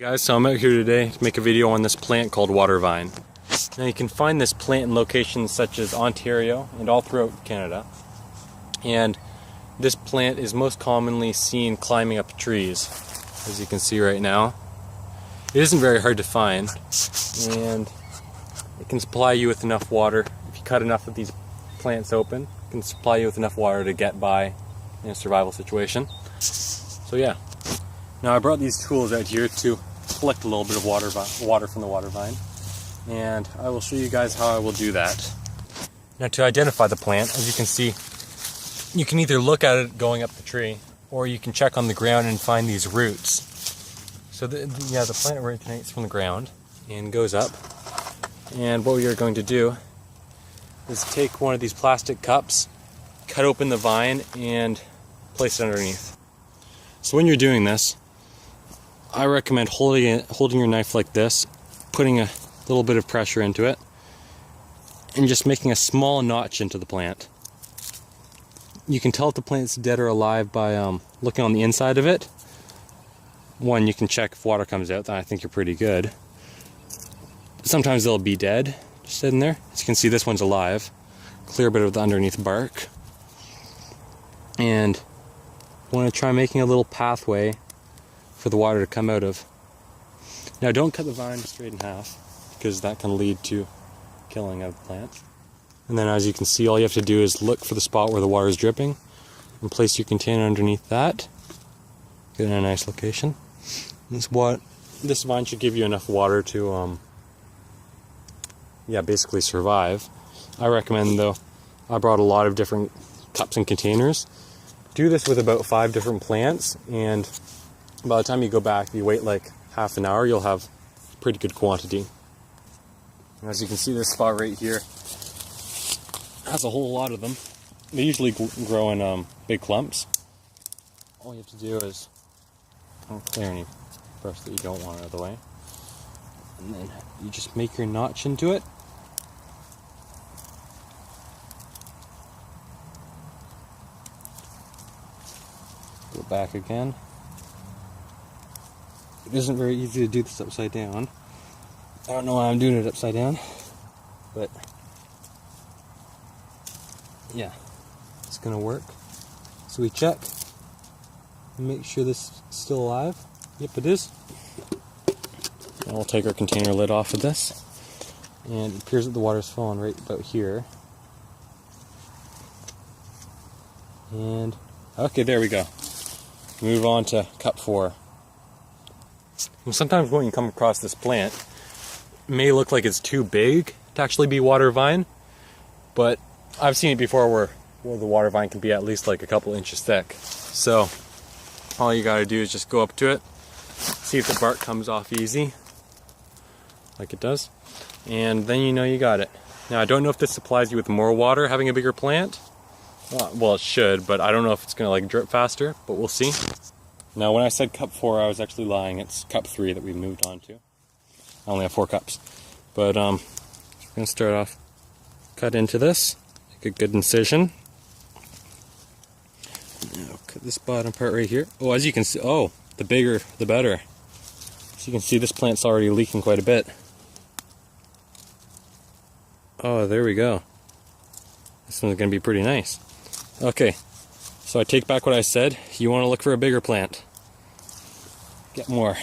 Guys, so I'm out here today to make a video on this plant called water vine. Now you can find this plant in locations such as Ontario and all throughout Canada. And this plant is most commonly seen climbing up trees, as you can see right now. It isn't very hard to find, and it can supply you with enough water. If you cut enough of these plants open, it can supply you with enough water to get by in a survival situation. So yeah. Now I brought these tools out here to collect a little bit of water from the water vine, and I will show you guys how I will do that. Now to identify the plant, as you can see, you can either look at it going up the tree, or you can check on the ground and find these roots. So the plant originates from the ground and goes up, and what we are going to do is take one of these plastic cups, cut open the vine, and place it underneath. So when you're doing this, I recommend holding your knife like this, putting a little bit of pressure into it, and just making a small notch into the plant. You can tell if the plant's dead or alive by looking on the inside of it. One, you can check if water comes out, then I think you're pretty good. Sometimes they'll be dead, just sitting there. As you can see, this one's alive. Clear a bit of the underneath bark. And you want to try making a little pathway for the water to come out of. Now don't cut the vine straight in half, because that can lead to killing of the plant. And then as you can see, all you have to do is look for the spot where the water is dripping and place your container underneath that. Get in a nice location. This vine should give you enough water to basically survive. I recommend, though, I brought a lot of different cups and containers. Do this with about 5 different plants, and by the time you go back, you wait like half an hour, you'll have a pretty good quantity. And as you can see, this spot right here has a whole lot of them. They usually grow in big clumps. All you have to do is clear any brush that you don't want out of the way. And then you just make your notch into it. Go back again. It isn't very easy to do this upside down. I don't know why I'm doing it upside down, but yeah, it's gonna work. So we check and make sure this is still alive. Yep, it is. And we'll take our container lid off of this, and it appears that the water's falling right about here. And okay, there we go. Move on to cup 4. And sometimes when you come across this plant, it may look like it's too big to actually be water vine, but I've seen it before where the water vine can be at least like a couple inches thick. So all you gotta do is just go up to it, see if the bark comes off easy, like it does, and then you know you got it. Now I don't know if this supplies you with more water having a bigger plant. Well, it should, but I don't know if it's gonna like drip faster, but we'll see. Now when I said cup 4, I was actually lying. It's cup 3 that we moved on to. I only have 4 cups. But we're gonna start off, cut into this, make a good incision. Now cut this bottom part right here. Oh, as you can see, the bigger the better. So you can see this plant's already leaking quite a bit. Oh, there we go. This one's gonna be pretty nice. Okay, so I take back what I said. You want to look for a bigger plant. Get more.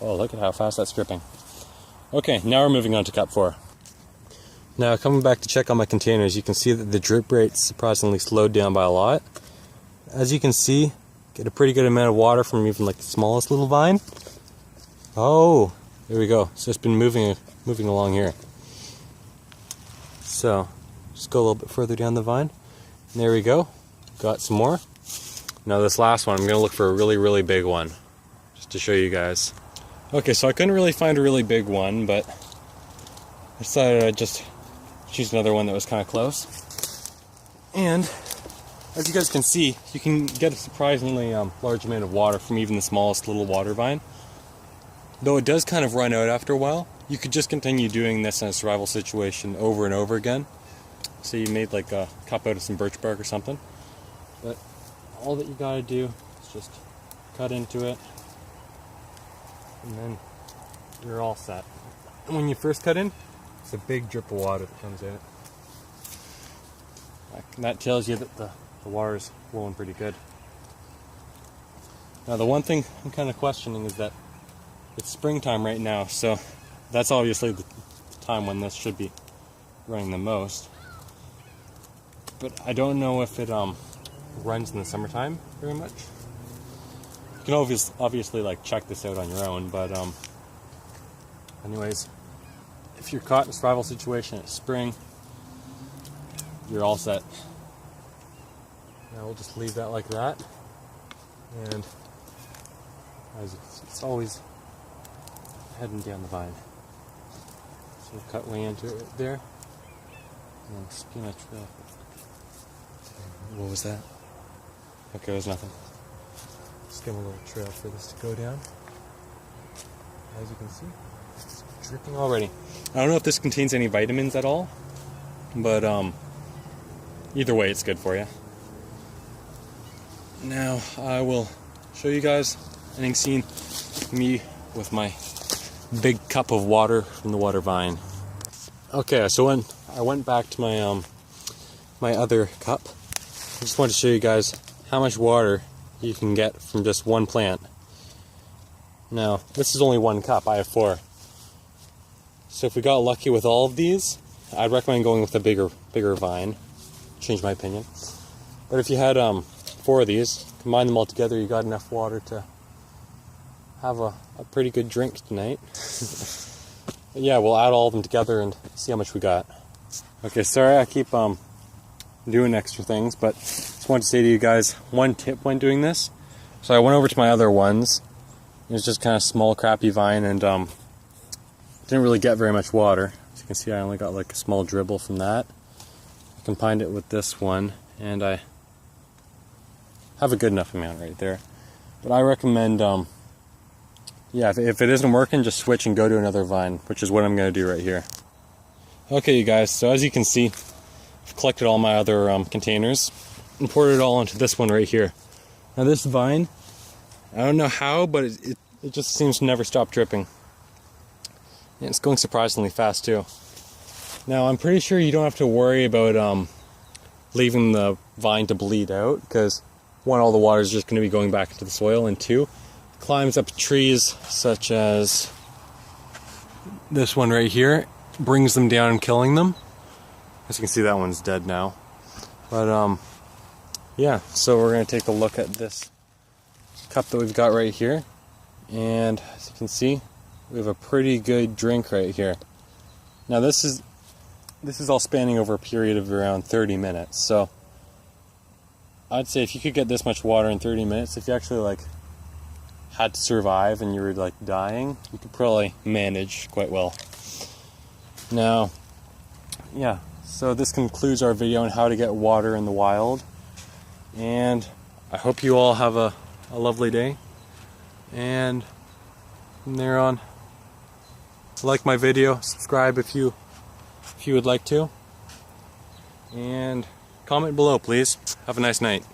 Oh, look at how fast that's dripping. Okay, now we're moving on to cup 4. Now coming back to check on my containers, you can see that the drip rate's surprisingly slowed down by a lot. As you can see, get a pretty good amount of water from even like the smallest little vine. Oh, there we go. So it's been moving along here. So just go a little bit further down the vine. And there we go. Got some more. Now this last one, I'm going to look for a really, really big one, just to show you guys. Okay, so I couldn't really find a really big one, but I decided I'd just choose another one that was kind of close. And as you guys can see, you can get a surprisingly large amount of water from even the smallest little water vine. Though it does kind of run out after a while, you could just continue doing this in a survival situation over and over again. So you made like a cup out of some birch bark or something. But all that you gotta do is just cut into it, and then you're all set. And when you first cut in, it's a big drip of water that comes in. And that tells you that the water is flowing pretty good. Now the one thing I'm kind of questioning is that it's springtime right now, so that's obviously the time when this should be running the most. But I don't know if it runs in the summertime very much. You can obviously like check this out on your own, but anyways, if you're caught in a survival situation, it's spring, you're all set. Now we'll just leave that like that, and it's always heading down the vine. So we'll cut way into it right there, and then spinach. What was that? Okay, it was nothing. Just give them a little trail for this to go down. As you can see, it's dripping already. I don't know if this contains any vitamins at all, but either way, it's good for you. Now I will show you guys ending scene. Me with my big cup of water from the water vine. Okay, so when I went back to my my other cup, I just wanted to show you guys how much water you can get from just one plant. Now, this is only one cup, I have 4. So if we got lucky with all of these, I'd recommend going with a bigger vine. Change my opinion. But if you had 4 of these, combine them all together, you got enough water to have a pretty good drink tonight. But yeah, we'll add all of them together and see how much we got. Okay, sorry I keep doing extra things, but just wanted to say to you guys one tip when doing this. So I went over to my other ones. It was just kind of small, crappy vine, and didn't really get very much water. As you can see, I only got like a small dribble from that. I combined it with this one, and I have a good enough amount right there. But I recommend, yeah, if it isn't working, just switch and go to another vine, which is what I'm going to do right here. Okay, you guys, so as you can see, I've collected all my other containers and poured it all into this one right here. Now this vine, I don't know how, but it just seems to never stop dripping. And it's going surprisingly fast too. Now I'm pretty sure you don't have to worry about leaving the vine to bleed out, because 1, all the water is just going to be going back into the soil, and 2, it climbs up trees such as this one right here, brings them down and killing them. As you can see, that one's dead now. But yeah, so we're going to take a look at this cup that we've got right here, and as you can see, we have a pretty good drink right here. Now this is all spanning over a period of around 30 minutes, so I'd say if you could get this much water in 30 minutes, if you actually like had to survive and you were like dying, you could probably manage quite well. Now, yeah, so this concludes our video on how to get water in the wild, and I hope you all have a lovely day, and from there on, like my video, subscribe if you would like to, and comment below, please. Have a nice night.